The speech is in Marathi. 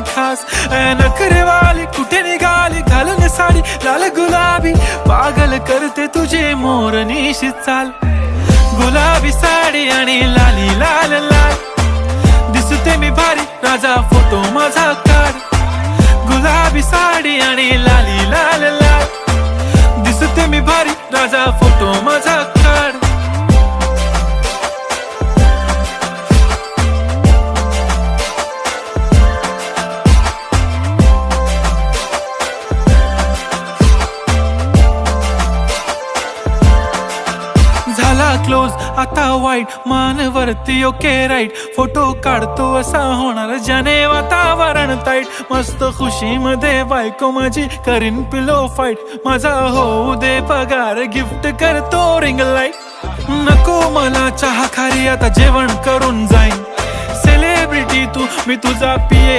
खास. नखरेवाली कुठे निघाली घालून साडी लाल गुलाबी, पागल करते तुझे मोरनीशी चाल. गुलाबी साडी आणि लाली लाल लाल, दिसते मी भारी राजा फोटो माझा काढ. गुलाबी साडी आणि लाली लाल लाल, दिसते मी भारी राजा फोटो माझा काढ. झाला क्लोज आता वाईट, मानवरती ओके राईट. फोटो काढतो असा होणार ज्याने वातावरण ताईट. मस्त खुशी मध्ये बायको माझी करीन पिलो फाईट. माझा होऊ दे पगार गिफ्ट करतो रिंग लाईट. नको मला चहा खारी आता जेवण करून जाईन. सेलिब्रिटी तू मी तुझा पिये